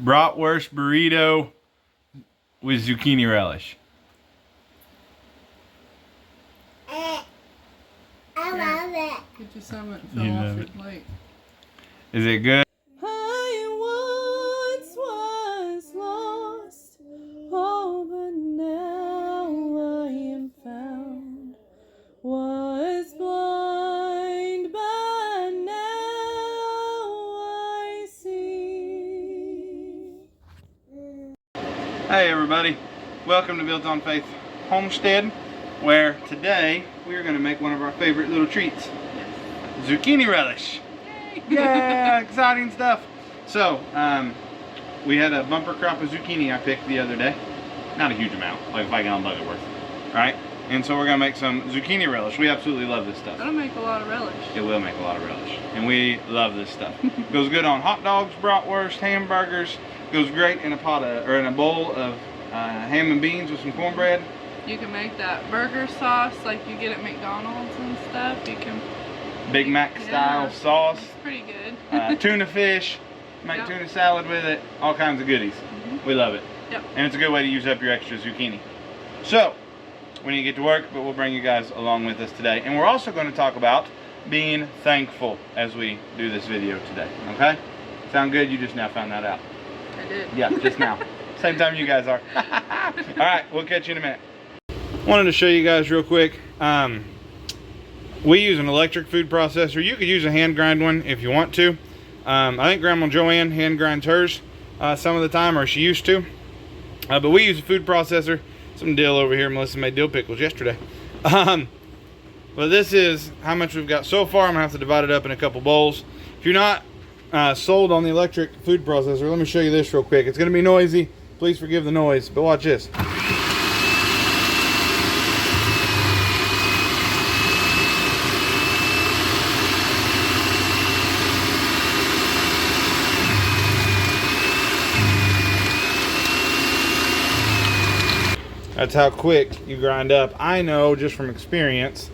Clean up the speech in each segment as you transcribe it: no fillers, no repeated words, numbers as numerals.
bratwurst burrito with zucchini relish. I love it. Get you some that You fell off love your it. plate. Is it good? I once was lost, oh, but now I am found. Was blind, but now I see. Hey everybody, welcome to Built on Faith Homestead, where today we are going to make one of our favorite little treats. Zucchini relish. Yeah, exciting stuff. So, we had a bumper crop of zucchini I picked the other day. Not a huge amount, like a 5-gallon bucket worth. Right? And so we're going to make some zucchini relish. We absolutely love this stuff. That'll make a lot of relish. It will make a lot of relish. And we love this stuff. Goes good on hot dogs, bratwurst, hamburgers. Goes great in a pot of, or in a bowl of ham and beans with some cornbread. You can make that burger sauce like you get at McDonald's and stuff. You can Big Mac style sauce. It's pretty good. Tuna fish. Make Yep. tuna salad with it. All kinds of goodies. We love it. Yep. And it's a good way to use up your extra zucchini. So, we need to get to work, but we'll bring you guys along with us today. And we're also going to talk about being thankful as we do this video today. Okay? Sound good? You just now found that out. I did. Yeah, just now. Same time you guys are. Alright, we'll catch you in a minute. Wanted to show you guys real quick. We use an electric food processor. You could use a hand grind one if you want to. I think Grandma Joanne hand grinds hers some of the time, or she used to. But we use a food processor. Some dill over here. Melissa made dill pickles yesterday. But this is how much we've got so far. I'm gonna have to divide it up in a couple bowls. If you're not sold on the electric food processor, let me show you this real quick. It's gonna be noisy. Please forgive the noise, but watch this. That's how quick you grind up. I know just from experience,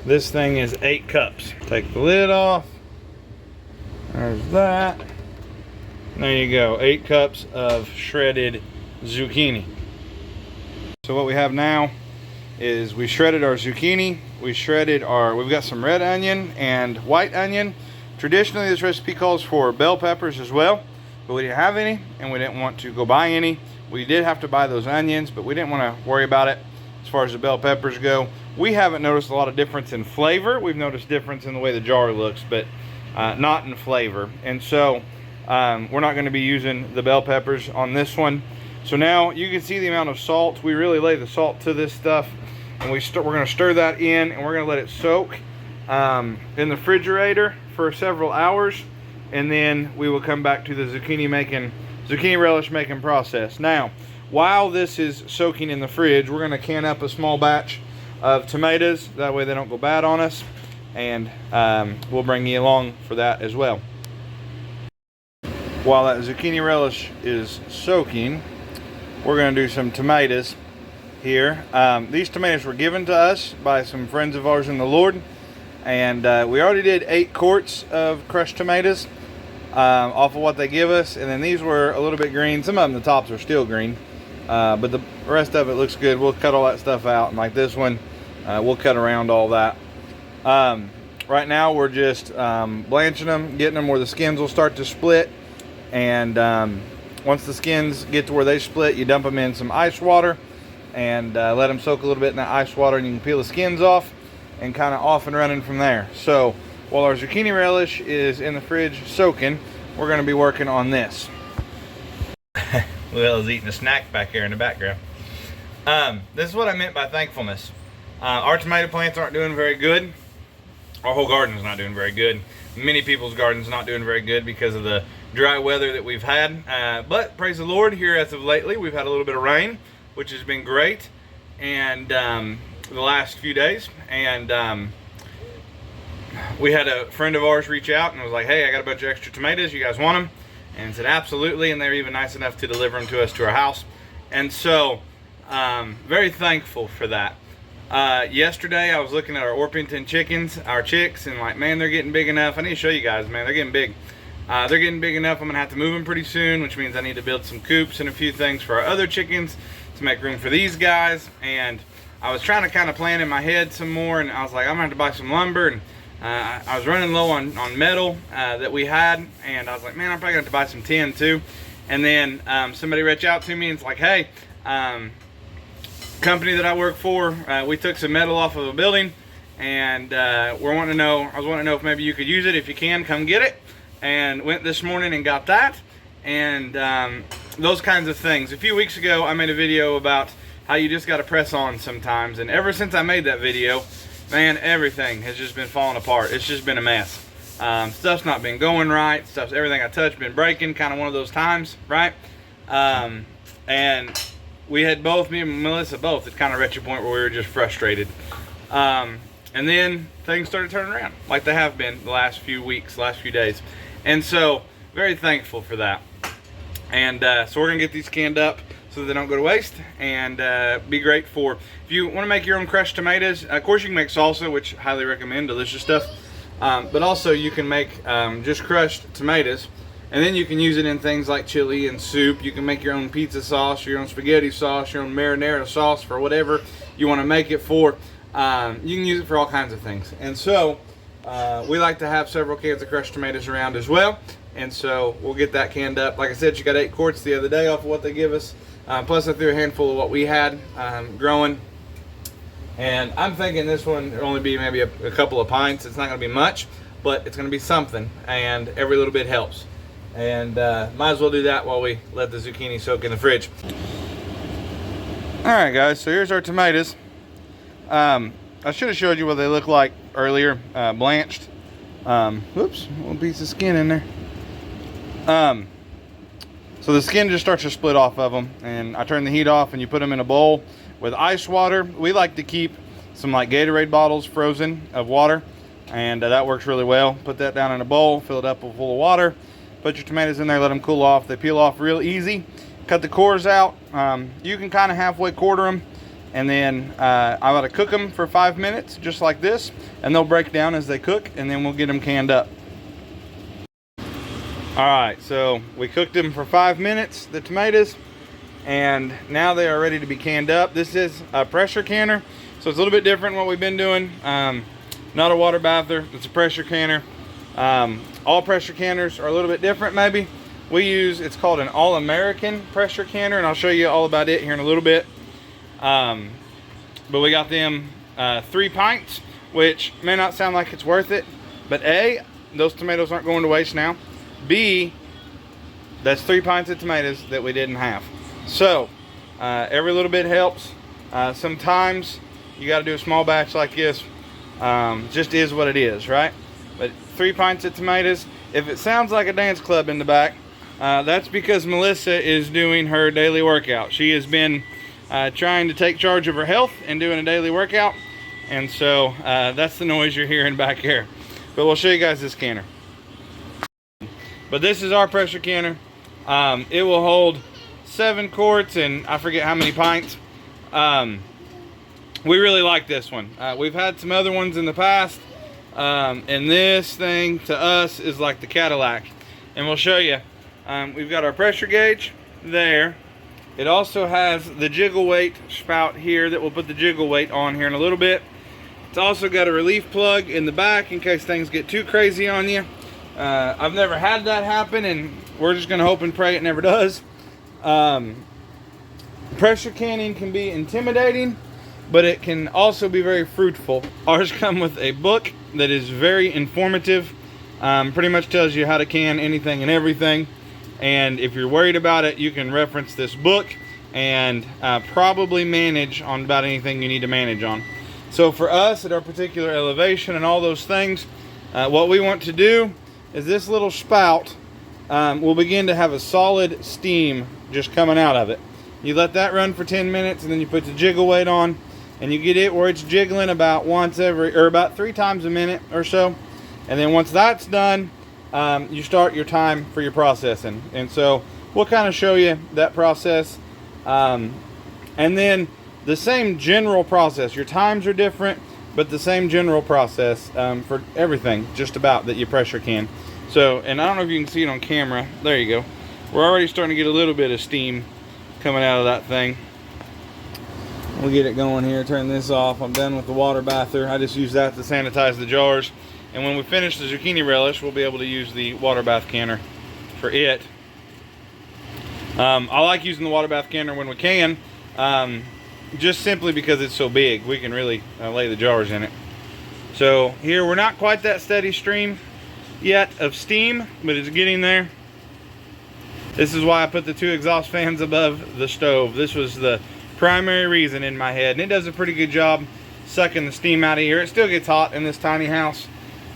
this thing is 8 cups. Take the lid off. There's that. There you go, 8 cups of shredded zucchini. So what we have now is we shredded our zucchini. We've got some red onion and white onion. Traditionally, this recipe calls for bell peppers as well, but we didn't have any and we didn't want to go buy any. We did have to buy those onions, but we didn't want to worry about it as far as the bell peppers go. We haven't noticed a lot of difference in flavor. We've noticed difference in the way the jar looks, but not in flavor. And so we're not going to be using the bell peppers on this one. So now you can see the amount of salt. We really lay the salt to this stuff, and we're going to stir that in, and we're going to let it soak in the refrigerator for several hours, and then we will come back to the zucchini relish making process. Now, while this is soaking in the fridge, we're going to can up a small batch of tomatoes. That way they don't go bad on us, and we'll bring you along for that as well. While that zucchini relish is soaking, we're going to do some tomatoes here. These tomatoes were given to us by some friends of ours in the Lord, and we already did 8 quarts of crushed tomatoes off of what they give us, and then these were a little bit green. Some of them, the tops are still green, but the rest of it looks good. We'll cut all that stuff out, and like this one, we'll cut around all that. Right now we're just blanching them, getting them where the skins will start to split, and once the skins get to where they split, you dump them in some ice water and let them soak a little bit in that ice water, and you can peel the skins off and kind of off and running from there. So while our zucchini relish is in the fridge soaking, we're going to be working on this. Will is eating a snack back here in the background. This is what I meant by thankfulness. Our tomato plants aren't doing very good. Our whole garden's not doing very good. Many people's garden's not doing very good because of the dry weather that we've had. But praise the Lord, here as of lately, we've had a little bit of rain, which has been great, and the last few days. And we had a friend of ours reach out and was like, hey, I got a bunch of extra tomatoes, you guys want them? And said absolutely, and they were even nice enough to deliver them to us to our house. And so very thankful for that. Yesterday I was looking at our Orpington chickens, our chicks, and like, man, they're getting big enough. I need to show you guys, man, they're getting big. They're getting big enough. I'm gonna have to move them pretty soon, which means I need to build some coops and a few things for our other chickens to make room for these guys. And I was trying to kind of plan in my head some more, and I was like, I'm gonna have to buy some lumber. And I was running low on metal that we had, and I was like, man, I'm probably gonna have to buy some tin too. And then somebody reached out to me and it's like, hey, company that I work for, we took some metal off of a building, and I was wanting to know if maybe you could use it. If you can, come get it. And went this morning and got that, and those kinds of things. A few weeks ago I made a video about how you just got to press on sometimes, and ever since I made that video, man, everything has just been falling apart. It's just been a mess. Stuff's not been going right. Everything I touched been breaking, kind of one of those times, right? And we had both, me and Melissa both, had kind of reached a point where we were just frustrated. And then things started turning around, like they have been the last few weeks, last few days. And so, very thankful for that. And so we're gonna get these canned up so that they don't go to waste, and be great for, if you wanna make your own crushed tomatoes. Of course you can make salsa, which I highly recommend, delicious stuff. But also you can make just crushed tomatoes, and then you can use it in things like chili and soup. You can make your own pizza sauce, your own spaghetti sauce, your own marinara sauce for whatever you wanna make it for. You can use it for all kinds of things. And so, we like to have several cans of crushed tomatoes around as well, and so we'll get that canned up. Like I said, you got 8 quarts the other day off of what they give us, plus I threw a handful of what we had growing, and I'm thinking this one will only be maybe a couple of pints. It's not going to be much, but it's going to be something, and every little bit helps. And might as well do that while we let the zucchini soak in the fridge. Alright guys, so here's our tomatoes. I should have showed you what they look like earlier, blanched. Whoops, a little piece of skin in there. So the skin just starts to split off of them, and I turn the heat off and you put them in a bowl with ice water. We like to keep some like Gatorade bottles frozen of water, and that works really well. Put that down in a bowl, fill it up full of water, put your tomatoes in there, let them cool off. They peel off real easy. Cut the cores out. You can kind of halfway quarter them, and then I ought to cook them for 5 minutes, just like this, and they'll break down as they cook, and then we'll get them canned up. Alright, so we cooked them for 5 minutes, the tomatoes, and now they are ready to be canned up. This is a pressure canner, so it's a little bit different than what we've been doing. Not a water bather, it's a pressure canner. All pressure canners are a little bit different maybe. It's called an All-American pressure canner, and I'll show you all about it here in a little bit. But we got them 3 pints, which may not sound like it's worth it, but A, those tomatoes aren't going to waste now. B, that's 3 pints of tomatoes that we didn't have. So every little bit helps. Sometimes you got to do a small batch like this. Just is what it is, right? But 3 pints of tomatoes. If it sounds like a dance club in the back, that's because Melissa is doing her daily workout. She has been trying to take charge of her health and doing a daily workout, and so that's the noise you're hearing back here. But we'll show you guys this canner. But this is our pressure canner. It will hold 7 quarts and I forget how many pints. We really like this one. We've had some other ones in the past, and this thing to us is like the Cadillac. And we'll show you. We've got our pressure gauge there. It also has the jiggle weight spout here that we'll put the jiggle weight on here in a little bit. It's also got a relief plug in the back in case things get too crazy on you. I've never had that happen, and we're just going to hope and pray it never does. Pressure canning can be intimidating, but it can also be very fruitful. Ours come with a book that is very informative. Pretty much tells you how to can anything and everything. And if you're worried about it, you can reference this book and probably manage on about anything you need to manage on. So for us at our particular elevation and all those things, what we want to do is this little spout will begin to have a solid steam just coming out of it. You let that run for 10 minutes, and then you put the jiggle weight on, and you get it where it's jiggling about about 3 times a minute or so. And then once that's done, you start your time for your processing. And so we'll kind of show you that process. And then the same general process. Your times are different, but the same general process for everything just about that you pressure can. So, and I don't know if you can see it on camera. There you go. We're already starting to get a little bit of steam coming out of that thing. We'll get it going here. Turn this off. I'm done with the water bather. I just use that to sanitize the jars. And when we finish the zucchini relish, we'll be able to use the water bath canner for it. I like using the water bath canner when we can, just simply because it's so big. We can really lay the jars in it. So here, we're not quite that steady stream yet of steam, but it's getting there. This is why I put the 2 exhaust fans above the stove. This was the primary reason in my head, and it does a pretty good job sucking the steam out of here. It still gets hot in this tiny house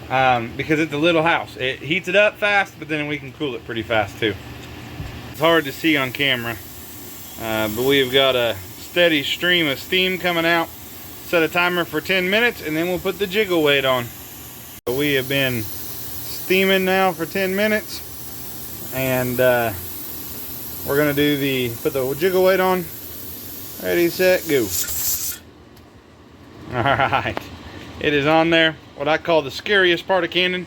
because it's a little house. It heats it up fast, but then we can cool it pretty fast too. It's hard to see on camera, but we've got a steady stream of steam coming out. Set a timer for 10 minutes, and then we'll put the jiggle weight on. So we have been steaming now for 10 minutes, and we're gonna do put the jiggle weight on. Ready, set, go. All right, it is on there, what I call the scariest part of canning,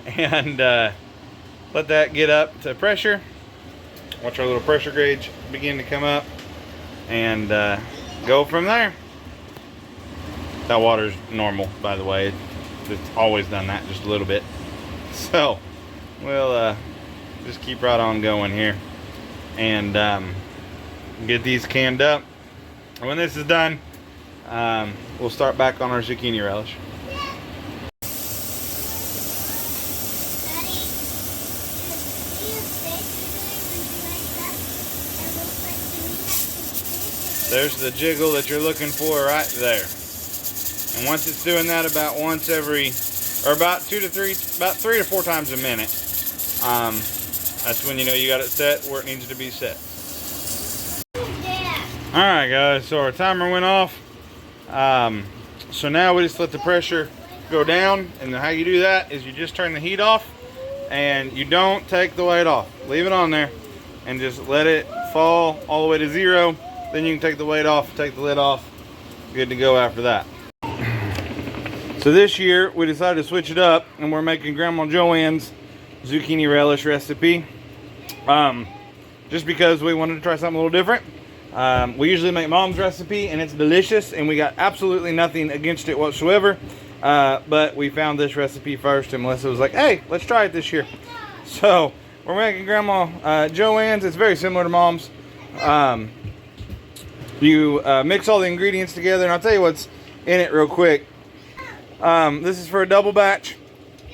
and let that get up to pressure. Watch our little pressure gauge begin to come up, and go from there. That water's normal, by the way. It's always done that, just a little bit. So we'll just keep right on going here, and get these canned up. And when this is done, we'll start back on our zucchini relish. There's the jiggle that you're looking for right there. And once it's doing that about once every, or about 3 to 4 times a minute, that's when you know you got it set where it needs to be set. Alright guys, so our timer went off. So now we just let the pressure go down, and how you do that is you just turn the heat off and you don't take the weight off. Leave it on there and just let it fall all the way to 0. Then you can take the weight off, take the lid off. Good to go after that. So this year we decided to switch it up, and we're making Grandma Joanne's zucchini relish recipe. Just because we wanted to try something a little different. We usually make Mom's recipe, and it's delicious, and we got absolutely nothing against it whatsoever. But we found this recipe first, and Melissa was like, hey, let's try it this year. So we're making Grandma Joanne's. It's very similar to Mom's. You mix all the ingredients together, and I'll tell you what's in it real quick. This is for a double batch.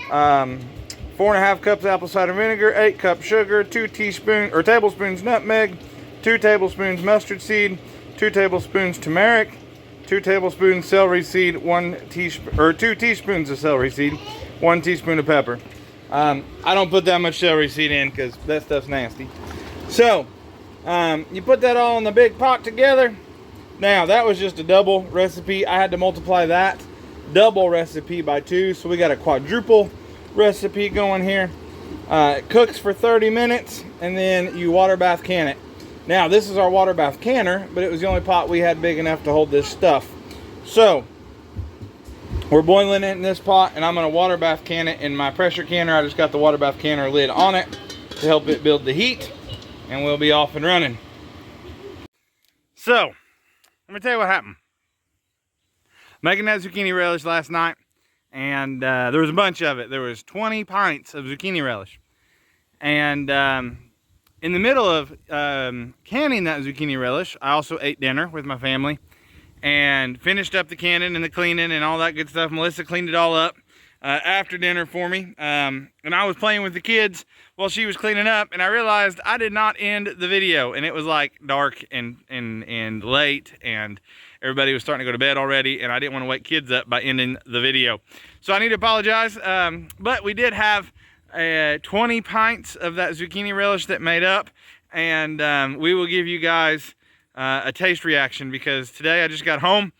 4.5 cups apple cider vinegar, 8 cups sugar, 2 tablespoons nutmeg, 2 tablespoons mustard seed, 2 tablespoons turmeric, 2 tablespoons celery seed, 2 teaspoons of celery seed, 1 teaspoon of pepper. I don't put that much celery seed in because that stuff's nasty. So you put that all in the big pot together. Now that was just a double recipe. I had to multiply that double recipe by 2, so we got a quadruple recipe going here. It cooks for 30 minutes, and then you water bath can it. Now this is our water bath canner, but it was the only pot we had big enough to hold this stuff. So we're boiling it in this pot, and I'm going to water bath can it in my pressure canner. I just got the water bath canner lid on it to help it build the heat, and we'll be off and running. So let me tell you what happened. Making that zucchini relish last night, and there was a bunch of it. There was 20 pints of zucchini relish. And in the middle of canning that zucchini relish, I also ate dinner with my family and finished up the canning and the cleaning and all that good stuff. Melissa cleaned it all up after dinner for me. And I was playing with the kids while she was cleaning up, and I realized I did not end the video, and it was like dark and late, and everybody was starting to go to bed already, and I didn't want to wake kids up by ending the video. So I need to apologize, but we did have 20 pints of that zucchini relish that made up, and we will give you guys a taste reaction, because today I just got home.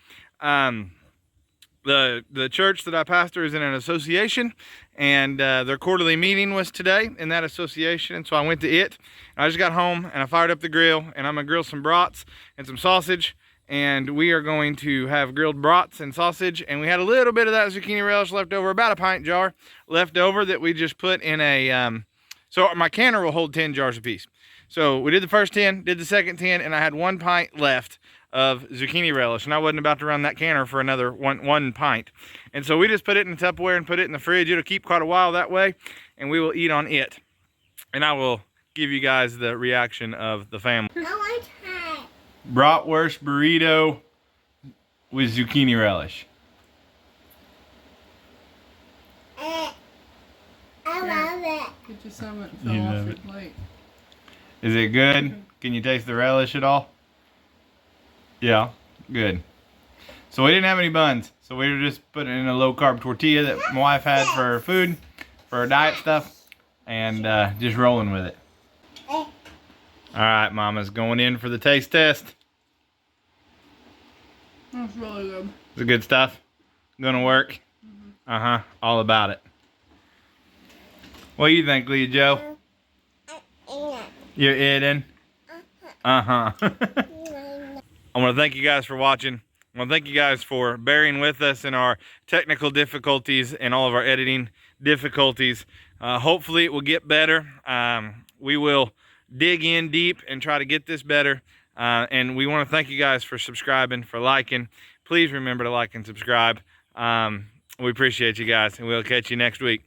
The church that I pastor is in an association, and their quarterly meeting was today in that association, and so I went to it. I just got home and I fired up the grill, and I'm gonna grill some brats and some sausage, and we are going to have grilled brats and sausage. And we had a little bit of that zucchini relish left over, about a pint jar left over that we just put in a, so my canner will hold 10 jars apiece. So we did the first 10, did the second 10, and I had 1 pint left of zucchini relish, and I wasn't about to run that canner for another one pint. And so we just put it in the Tupperware and put it in the fridge. It'll keep quite a while that way, and we will eat on it. And I will give you guys the reaction of the family. I want that. Bratwurst burrito with zucchini relish. I love it. Get you some and You fill love off your it. plate. Is it good? Can you taste the relish at all? Yeah, good. So we didn't have any buns, so we were just putting in a low-carb tortilla that my wife had for her food, for her diet stuff, and just rolling with it. All right, Mama's going in for the taste test. That's really good. Is it good stuff? Gonna work? Uh-huh, all about it. What do you think, Leah Joe? You're eating? Uh-huh. I want to thank you guys for watching. I want to thank you guys for bearing with us in our technical difficulties and all of our editing difficulties. Hopefully it will get better. We will dig in deep and try to get this better. And we want to thank you guys for subscribing, for liking. Please remember to like and subscribe. We appreciate you guys, and we'll catch you next week.